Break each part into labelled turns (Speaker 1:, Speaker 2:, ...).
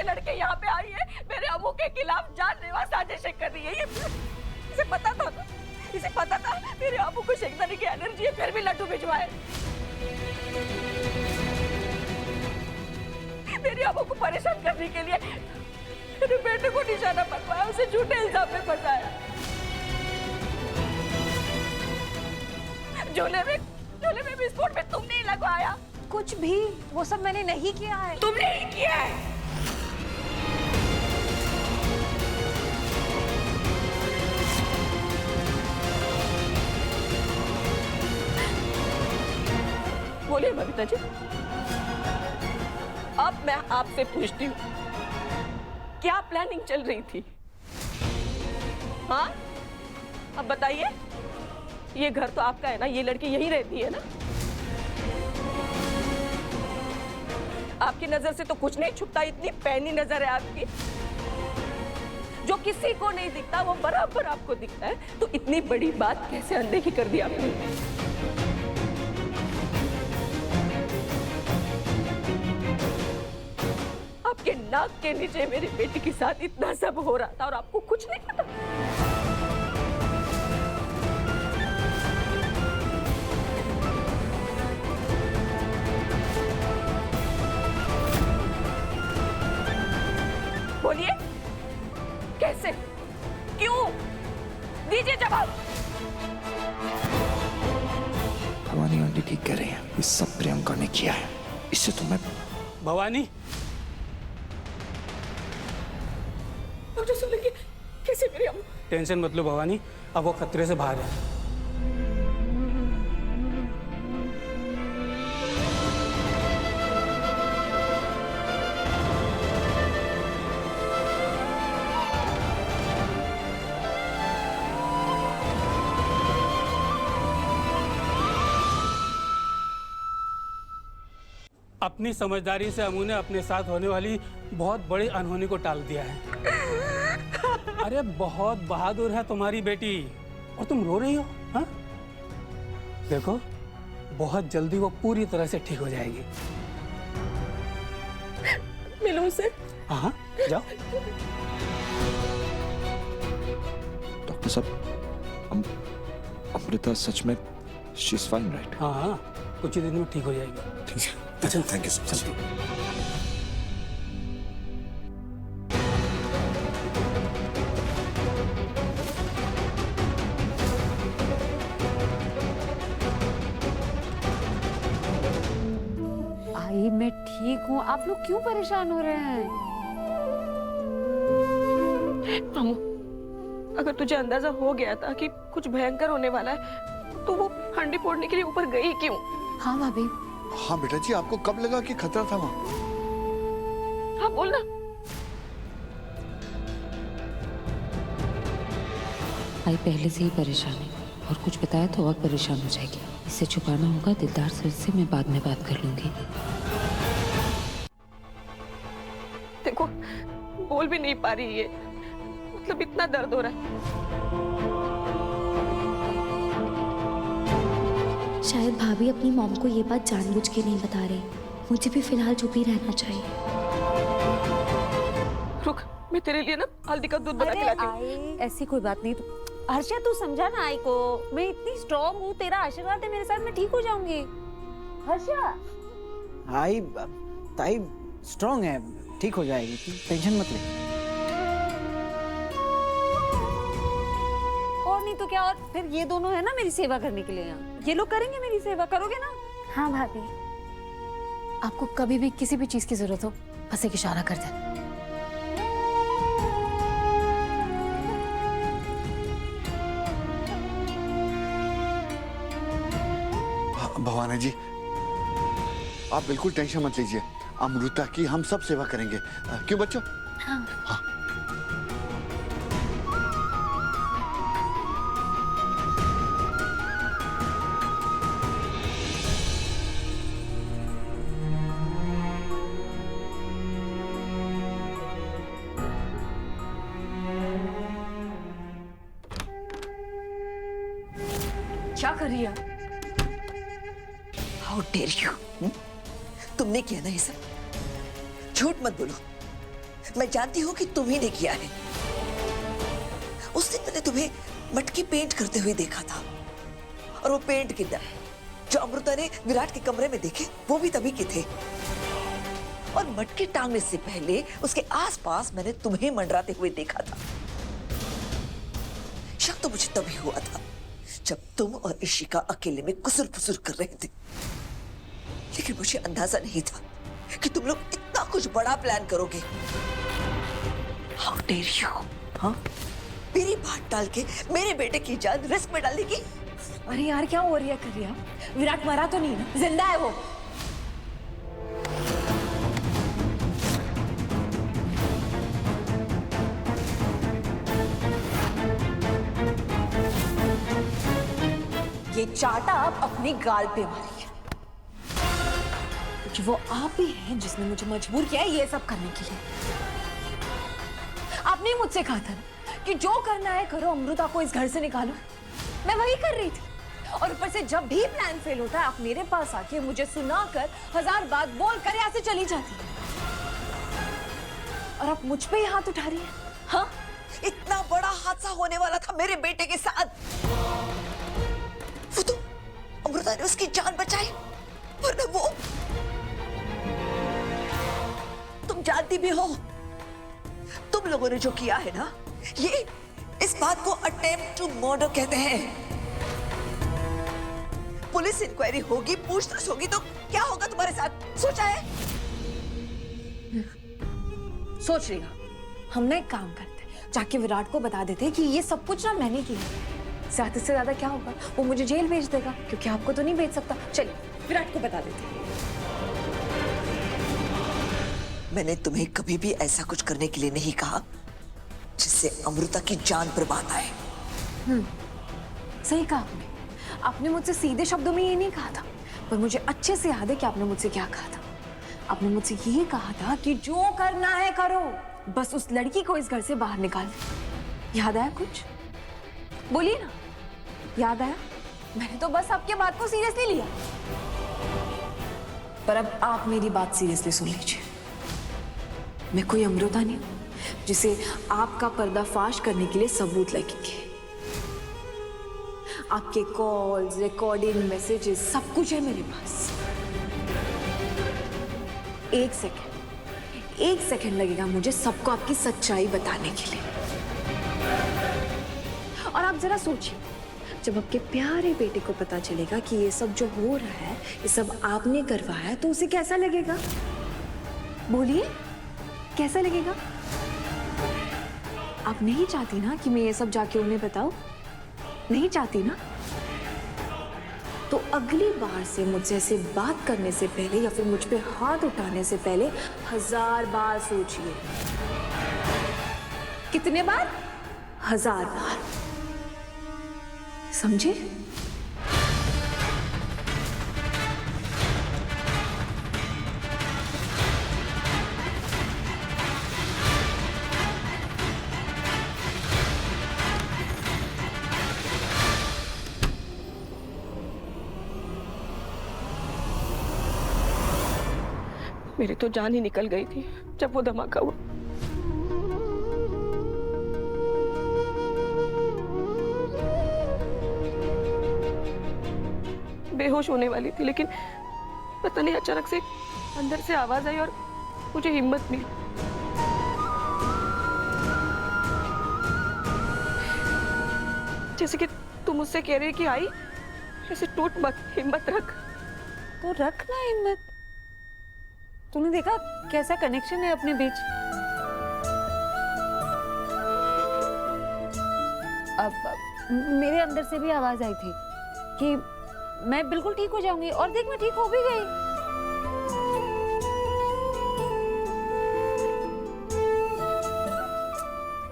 Speaker 1: लड़के यहाँ पे आई है, मेरे अम्मू के खिलाफ जानलेवा साजिशें कर रही है। ये इसे पता था ना, इसे पता था मेरे अम्मू को शेखदानी की एलर्जी है, फिर भी लड्डू भिजवाए। मेरी अम्मू को परेशान करने के लिए मेरे बेटे को निशाना बनवाया, उसे झूठे इल्जाम में फंसाया। झोले में विस्फोट में तुमने ही लगवाया।
Speaker 2: कुछ भी, वो सब मैंने नहीं किया है।
Speaker 1: तुमने ही किया है। बोलिए बबीता जी, अब मैं आपसे पूछती हूँ, क्या प्लानिंग चल रही थी? हाँ, अब बताइए। ये घर तो आपका है ना, ये लड़की यहीं रहती है ना? आपकी नजर से तो कुछ नहीं छुपता, इतनी पैनी नजर है आपकी। जो किसी को नहीं दिखता वो बराबर आपको दिखता है। तो इतनी बड़ी बात कैसे अनदेखी कर दी आपने? आपके नाक के नीचे मेरी बेटी के साथ इतना सब हो रहा था और आपको कुछ नहीं पता? बोलिए, कैसे, क्यों? दीजिए जवाब।
Speaker 3: भवानी आंटी ठीक कह रही है, ये सब प्रियंका ने किया है। इससे तो मैं
Speaker 4: भवानी,
Speaker 1: डॉक्टर सोलंकी, कैसे मेरी अम्मा?
Speaker 4: टेंशन मत लो भवानी, अब वो खतरे से बाहर है। अपनी समझदारी से अमू ने अपने साथ होने वाली बहुत बड़ी अनहोनी को टाल दिया है। अरे बहुत बहादुर है तुम्हारी बेटी, और तुम रो रही हो? हाँ? देखो, बहुत जल्दी वो पूरी तरह से ठीक हो जाएगी।
Speaker 1: मिलो उसे।
Speaker 4: हाँ, जाओ।
Speaker 3: डॉक्टर साहब, अमृता सच में शी इज फाइन, राइट?
Speaker 4: हाँ हाँ, कुछ ही दिन में ठीक हो जाएगी।
Speaker 3: ठीक है, थैंक यू सो मच।
Speaker 2: आई, मैं ठीक हूँ, आप लोग क्यों परेशान हो रहे हैं?
Speaker 1: अम्मू, अगर तुझे अंदाजा हो गया था कि कुछ भयंकर होने वाला है, तो वो हंडी फोड़ने के लिए ऊपर गई क्यों?
Speaker 2: हाँ भाभी।
Speaker 5: हाँ बेटा जी, आपको कब लगा कि खतरा था वहाँ?
Speaker 1: हाँ बोलना।
Speaker 6: आई पहले से ही परेशान है और कुछ बताया तो और परेशान हो जाएगी। इससे छुपाना होगा। दिलदार सर से मैं बाद में बात कर लूंगी।
Speaker 1: देखो, बोल भी नहीं पा रही है, मतलब इतना दर्द हो रहा है।
Speaker 7: शायद भाभी अपनी मॉम को ये बात जानबूझ के नहीं बता रही। मुझे भी फिलहाल चुप ही रहना चाहिए।
Speaker 1: रुक, मैं तेरे लिए ना हल्दी का दूध बना के लाती हूँ।
Speaker 2: आई, ऐसी कोई बात नहीं। हर्षा, तू समझा ना आई को। मैं इतनी स्ट्रॉन्ग हूँ, तेरा आशीर्वाद है मेरे साथ, मैं ठीक हो जाऊंगी। हर्षा,
Speaker 8: आई ताई स्ट्रांग है, ठीक हो जाएगी, टेंशन मत ले।
Speaker 2: और नहीं तो क्या, और फिर ये दोनों है ना मेरी सेवा करने के लिए यहाँ। ये लोग करेंगे मेरी सेवा, करोगे ना?
Speaker 7: हाँ भाभी, आपको कभी भी किसी भी चीज की जरूरत हो, बस एक इशारा कर दे।
Speaker 5: भवानी जी, आप बिल्कुल टेंशन मत लीजिए। अमृता की हम सब सेवा करेंगे। क्यों बच्चों?
Speaker 7: हाँ।
Speaker 5: हाँ।
Speaker 1: क्या कर रही है?
Speaker 9: How dare you! तुमने किया ना ये सब? झूठ मत बोलो। मैं जानती हूँ कि तुम ही ने किया है। उस दिन मैंने तुम्हें मटकी पेंट करते हुए देखा था, और वो पेंट के दाग जो अमृता ने विराट के कमरे में देखे वो भी तभी के थे। और मटकी टांगने से पहले उसके आसपास मैंने तुम्हें मंडराते हुए देखा था। शक तो मुझे तभी हुआ था जब तुम और इशिका अकेले में कुसुर-फुसुर कर रहे थे, लेकिन मुझे अंदाजा नहीं था कि तुम लोग इतना कुछ बड़ा प्लान करोगे। How dare you? हाँ? मेरी बात डाल के मेरे बेटे की जान रिस्क में डालने की।
Speaker 7: अरे यार क्या हो रही है कर रही है? विराट मरा तो नहीं ना, जिंदा है वो। ये चाटा आप अपनी गाल पे मारी है, क्योंकि वो आप ही हैं जिसने मुझे मजबूर किया है ये सब करने के लिए। आपने मुझसे कहा था ना कि जो करना है करो, अमृता को इस घर से निकालो। मैं वही कर रही थी, और ऊपर से जब भी प्लान फेल होता है आप मेरे पास आके मुझे सुनाकर 1000 बात बोलकर यहाँ से चली जाती है, और आप मुझ पे ही हाथ उठा रही है।
Speaker 9: हाँ, इतना बड़ा हादसा होने वाला था मेरे बेटे के साथ, वो तो अमृता ने उसकी जान बचाई, वरना वो तुम जानती भी हो तुम लोगों ने जो किया है ना, ये इस बात को अटेम्प्ट टू मर्डर कहते हैं। पुलिस इंक्वायरी होगी, पूछताछ होगी तो क्या होगा तुम्हारे साथ, सोचा है?
Speaker 7: सोच लेगा। हम ना एक काम करते हैं, जाके विराट को बता देते हैं कि ये सब कुछ ना मैंने किया है। ज्यादा से ज्यादा क्या होगा, वो मुझे जेल भेज देगा, क्योंकि आपको तो नहीं भेज सकता। चलिए विराट को बता देते हैं।
Speaker 9: मैंने तुम्हें कभी भी ऐसा कुछ करने के लिए नहीं कहा जिससे अमृता की जान बर्बाद आए।
Speaker 7: सही कहा आपने। आपने मुझसे सीधे शब्दों में ये नहीं कहा था, पर मुझे अच्छे से याद है कि आपने मुझसे क्या कहा था। आपने मुझसे ये कहा था कि जो करना है करो, बस उस लड़की को इस घर से बाहर निकाल। याद आया कुछ? बोलिए ना, याद आया? मैंने तो बस आपकी बात को सीरियसली लिया, पर अब आप मेरी बात सीरियसली सुन लीजिए। मैं कोई अमृता नहीं हूं जिसे आपका पर्दाफाश करने के लिए सबूत लगेंगे। आपके कॉल्स, रिकॉर्डिंग, मैसेजेस सब कुछ है मेरे पास। एक सेकंड लगेगा मुझे सबको आपकी सच्चाई बताने के लिए। और आप जरा सोचिए, जब आपके प्यारे बेटे को पता चलेगा कि ये सब जो हो रहा है ये सब आपने करवाया, तो उसे कैसा लगेगा? बोलिए, कैसा लगेगा? आप नहीं चाहती ना कि मैं ये सब जाके उन्हें बताऊं? नहीं चाहती ना? तो अगली बार से मुझसे ऐसे बात करने से पहले या फिर मुझ पे हाथ उठाने से पहले 1000 बार सोचिए। कितने बार? 1000 बार। समझे?
Speaker 1: मेरी तो जान ही निकल गई थी जब वो धमाका हुआ। बेहोश होने वाली थी, लेकिन पता नहीं अचानक से अंदर से आवाज आई और मुझे हिम्मत मिली। जैसे कि तुम मुझसे कह रही कि आई, ऐसे टूट मत, हिम्मत रख।
Speaker 2: तो रखना हिम्मत। तूने देखा कैसा कनेक्शन है अपने बीच। अब मेरे अंदर से भी आवाज आई थी कि मैं बिल्कुल ठीक हो जाऊंगी, और देख मैं ठीक हो भी गई।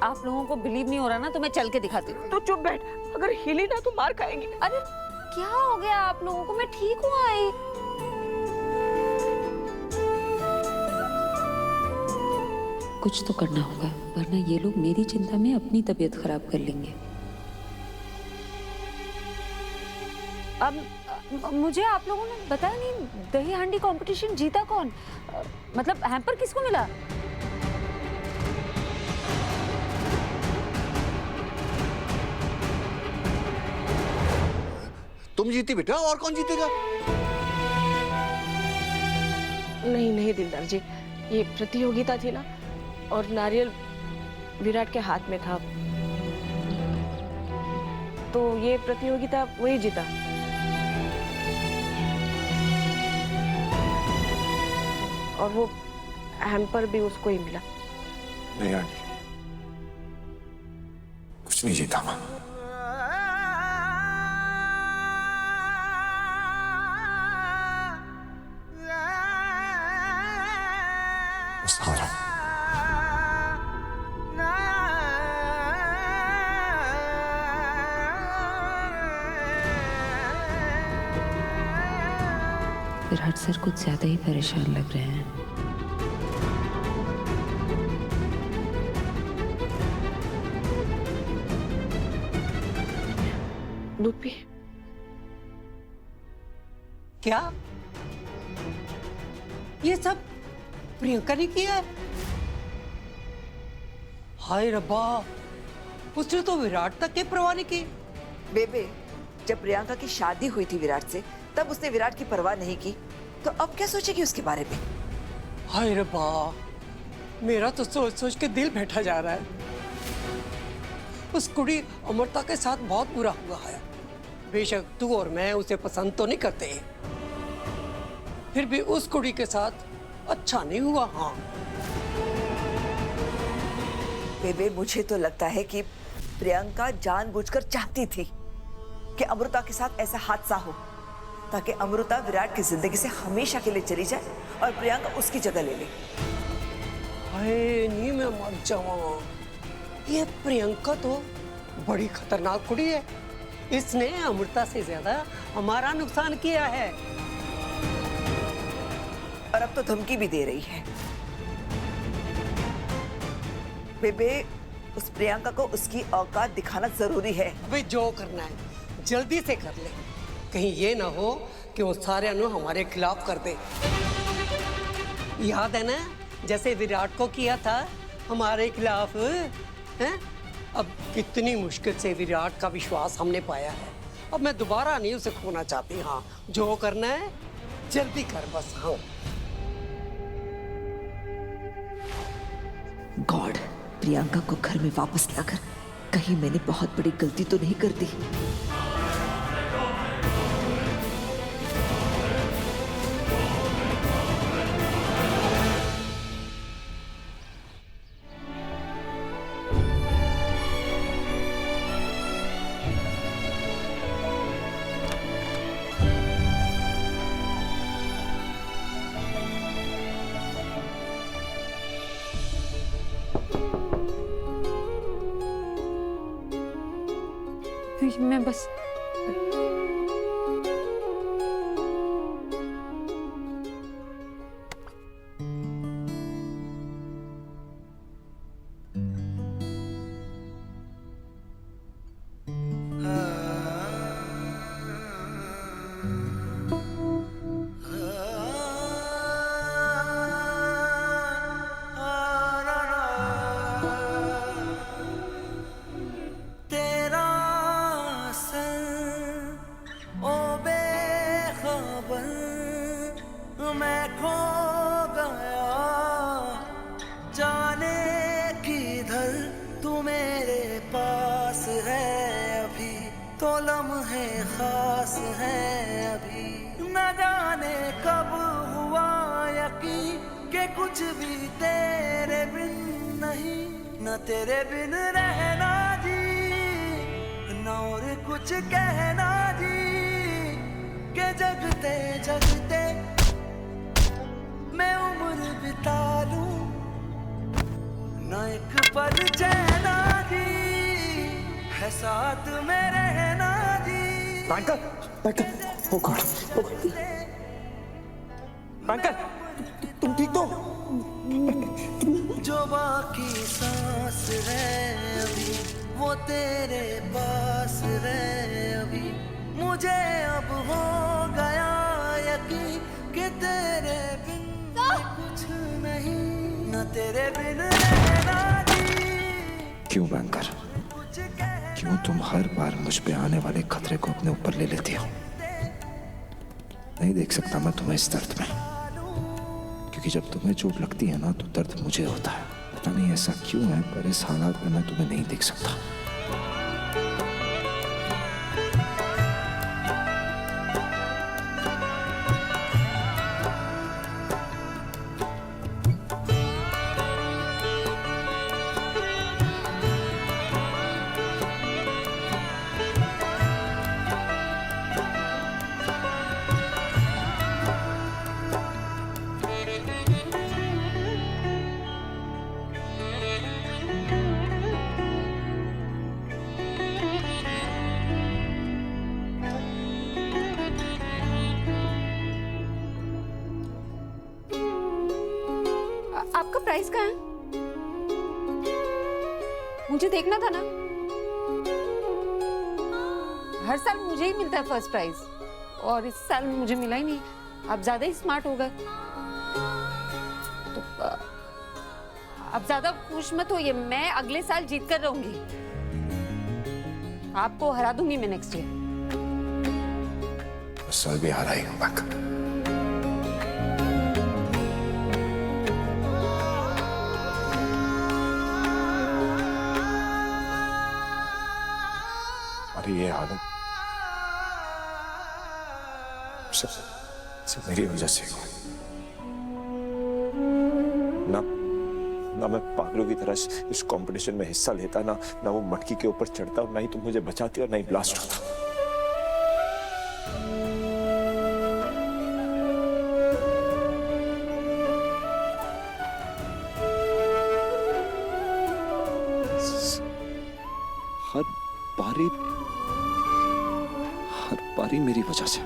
Speaker 2: आप लोगों को बिलीव नहीं हो रहा ना, तो मैं चल के दिखाती हूँ।
Speaker 1: तो चुप बैठ, अगर हिली ना तो मार खाएंगी।
Speaker 2: अरे क्या हो गया आप लोगों को? मैं ठीक हूँ आई।
Speaker 6: कुछ तो करना होगा, वरना ये लोग मेरी चिंता में अपनी तबीयत खराब कर लेंगे।
Speaker 2: अब मुझे आप लोगों ने बताया नहीं, दही हांडी कंपटीशन जीता कौन? मतलब हैम्पर किसको मिला?
Speaker 5: तुम जीती बेटा, और कौन जीतेगा?
Speaker 1: नहीं नहीं दिलदार जी, ये प्रतियोगिता थी ना, और नारियल विराट के हाथ में था, तो ये प्रतियोगिता वही जीता। और वो हैम्पर भी उसको ही मिला।
Speaker 3: नहीं आंटी, कुछ नहीं जीता मैं। बस हारा।
Speaker 6: विराट सर कुछ ज्यादा ही परेशान लग रहे हैं।
Speaker 1: दूध पी।
Speaker 10: क्या ये सब प्रियंका ने किया है? हाय रब्बा, उसने तो विराट तक के परवाह नहीं की।
Speaker 9: बेबे, जब प्रियंका की शादी हुई थी विराट से, तब उसने विराट की परवाह नहीं की, तो अब क्या सोचेगी उसके बारे में?
Speaker 10: हाय रब्बा, मेरा तो सोच सोच के दिल बैठा जा रहा है। उस कुड़ी अमृता के साथ बहुत बुरा हुआ है। बेशक तू और मैं उसे पसंद तो नहीं करते, फिर भी उस कुड़ी के साथ अच्छा नहीं हुआ। हाँ
Speaker 9: बेबे, मुझे तो लगता है कि प्रियंका जानबूझकर चाहती थी कि अमृता के साथ ऐसा हादसा हो, ताकि अमृता विराट की जिंदगी से हमेशा के लिए चली जाए और प्रियंका उसकी जगह ले ले।
Speaker 10: हाय नहीं, मैं मर जाऊं। ये प्रियंका तो बड़ी खतरनाक कुड़ी है। इसने अमृता से ज्यादा हमारा नुकसान किया है,
Speaker 9: और अब तो धमकी भी दे रही है। बेबे, उस प्रियंका को उसकी औकात दिखाना जरूरी है।
Speaker 10: अबे जो करना है जल्दी से कर ले, कहीं ये ना हो कि वो सारे अनु हमारे खिलाफ कर दे। याद है ना, जैसे विराट को किया था हमारे खिलाफ, हैं? अब कितनी मुश्किल से विराट का विश्वास हमने पाया है। अब मैं दोबारा नहीं उसे खोना चाहती। हाँ, जो करना है जल्दी कर बस। हाँ
Speaker 9: गॉड, प्रियंका को घर में वापस लाकर कहीं मैंने बहुत बड़ी गलती तो नहीं कर दी।
Speaker 2: मैं बस
Speaker 11: तो लम्हे खास हैं अभी, न जाने कब हुआ यकीन कि कुछ भी तेरे बिन नहीं, न तेरे बिन रहना जी, न और कुछ कहना जी, कि जगते जगते मैं उम्र बिता लूं, न एक पल चैना जी है साथ में रहना जी।
Speaker 3: बैंकर, बैंकर, ओ गॉड, ओ गॉड, बैंकर, तुम ठीक तो?
Speaker 11: जो बाकी सांस है अभी वो तेरे पास रहे अभी, मुझे अब हो गया यकीन कि तेरे बिन कुछ नहीं, न तेरे बिन रहना जी।
Speaker 3: क्यों बैंकर, क्यों तुम हर बार मुझ पे आने वाले खतरे को अपने ऊपर ले लेती हो? नहीं देख सकता मैं तुम्हें इस दर्द में, क्योंकि जब तुम्हें चोट लगती है ना तो दर्द मुझे होता है। पता नहीं ऐसा क्यों है, पर इस हालात में मैं तुम्हें नहीं देख सकता।
Speaker 2: आपका प्राइस कहाँ है? मुझे देखना था ना। हर साल मुझे ही मिलता है फर्स्ट प्राइज, और इस साल मुझे मिला ही नहीं। आप ज्यादा ही स्मार्ट हो गए। तो अब ज्यादा खुश मत होइए, मैं अगले साल जीत कर रहूंगी। आपको हरा दूंगी मैं नेक्स्ट ईयर।
Speaker 3: इस साल भी हारा ही हूँ। ये हालत सब मेरी वजह से हुआ। ना मैं पागलों की तरह इस कंपटीशन में हिस्सा लेता, ना वो मटकी के ऊपर चढ़ता, और ना ही तुम मुझे बचाती और ना ही ब्लास्ट होता। हर बारी मेरी वजह से।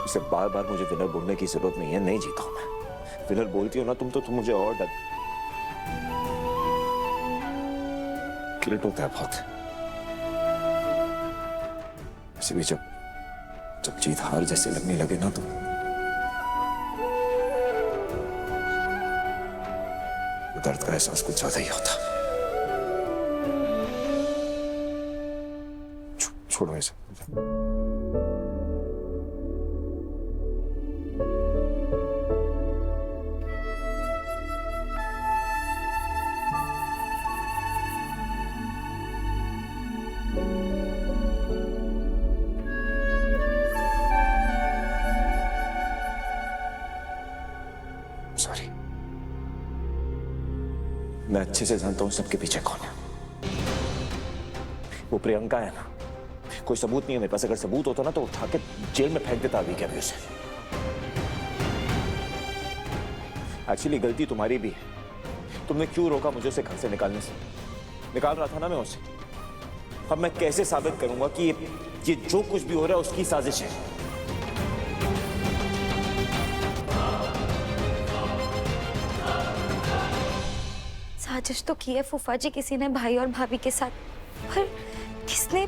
Speaker 3: इसे बार बार मुझे विनर बोलने की जरूरत नहीं है, नहीं जीता हूं मैं। विनर बोलती हो ना तुम तो मुझे और डर गिल्ट होता है बहुत। वैसे भी जब जीत हार जैसे लगने लगे ना तो दर्द का एहसास कुछ ज्यादा ही होता। छोड़ो इसे। सॉरी, मैं अच्छे से जानता हूं सबके पीछे कौन है। वो प्रियंका है ना। कोई सबूत नहीं है मेरे पास, अगर सबूत होता ना तो उठा के जेल में फेंक देता अभी क्या भी उसे। एक्चुअली गलती तुम्हारी भी है। तुमने क्यों रोका मुझे उसे घर से निकालने से? निकाल रहा था ना मैं उसे। अब मैं कैसे साबित करूंगा कि ये जो कुछ भी हो रहा है उसकी साजिश है?
Speaker 7: साजिश तो की है फूफा जी किसी ने भाई और भाभी के साथ, पर किसने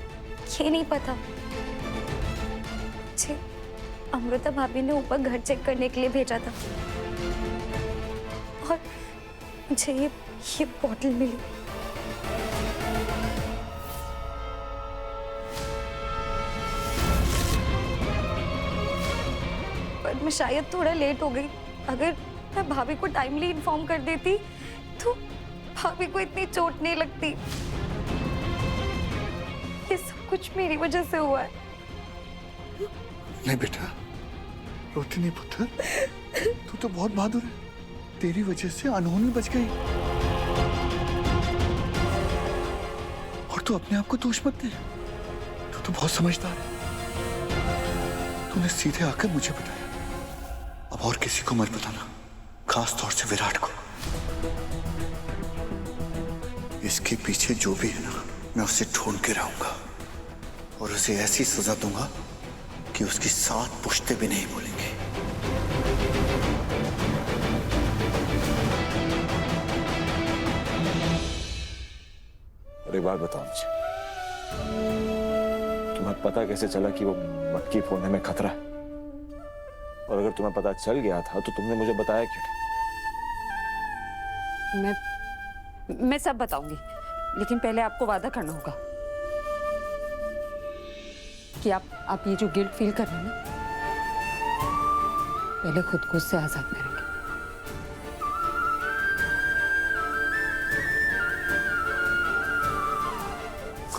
Speaker 7: ये नहीं पता। मुझे अमृता भाभी ने ऊपर घर चेक करने के लिए भेजा था और मुझे ये बॉटल मिली। पर मैं शायद थोड़ा लेट हो गई। अगर मैं भाभी को टाइमली इन्फॉर्म कर देती तो भाभी को इतनी चोट नहीं लगती। ये सब कुछ मेरी वजह से हुआ है।
Speaker 5: नहीं बेटा, रोती नहीं पुत्र। तू तो बहुत बहादुर है। तेरी वजह से अनहोनी बच गई। और तू अपने आप को दोष मत दे। तू तो बहुत समझदार है। तूने सीधे आकर मुझे बताया। अब और किसी को मत बताना, खास तौर से विराट को। इसके पीछे जो भी है ना, मैं उसे ढूंढ के रहूंगा और उसे ऐसी सजा दूंगा कि उसकी 7 पुश्ते भी नहीं भूलेंगे।
Speaker 3: और एक बात बताओ मुझे, तुम्हें पता कैसे चला कि वो मटकी फोड़ने में खतरा है? और अगर तुम्हें पता चल गया था तो तुमने मुझे बताया क्यों नहीं?
Speaker 2: मैं सब बताऊंगी, लेकिन पहले आपको वादा करना होगा।
Speaker 6: कि आप ये जो गिल्ट फील कर रहे हैं ना, पहले खुद को उससे आजाद करेंगे।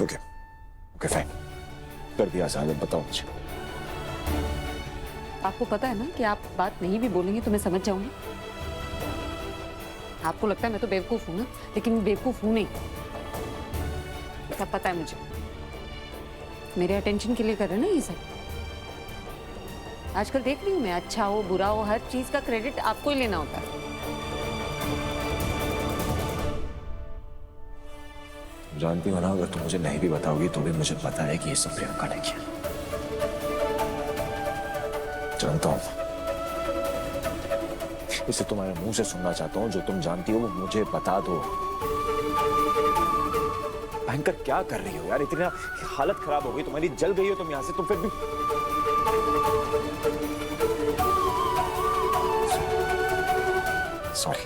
Speaker 3: ओके ओके फाइन, कर दिया आजाद। अब बताओ मुझे।
Speaker 6: आपको पता है ना कि आप बात नहीं भी बोलेंगे तो मैं समझ जाऊंगी। आपको लगता है मैं तो बेवकूफ हूं ना, लेकिन मैं बेवकूफ हूं नहीं, सब पता है मुझे। मेरे अटेंशन के लिए कर रहे हैं ना ये सब। आजकल देख रही हूँ मैं, अच्छा हो बुरा हो, हर चीज का क्रेडिट आपको ही लेना होता है।
Speaker 3: जानती हो ना, अगर तुम मुझे नहीं भी बताओगी तो भी मुझे पता है कि ये सब प्रियंका ने किया। जानता हूं, इसे तुम्हारे मुंह से सुनना चाहता हूं। जो तुम जानती हो वो मुझे बता दो। भयंकर क्या कर रही हो यार? इतनी हालत खराब हो गई तुम्हारी, जल गई हो तुम यहाँ से। तुम फिर भी सॉरी।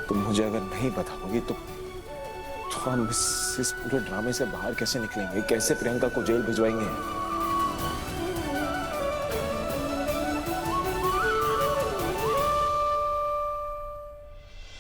Speaker 3: तुम मुझे अगर नहीं बताओगी तो हम इस पूरे ड्रामे से बाहर कैसे निकलेंगे? कैसे प्रियंका को जेल भिजवाएंगे?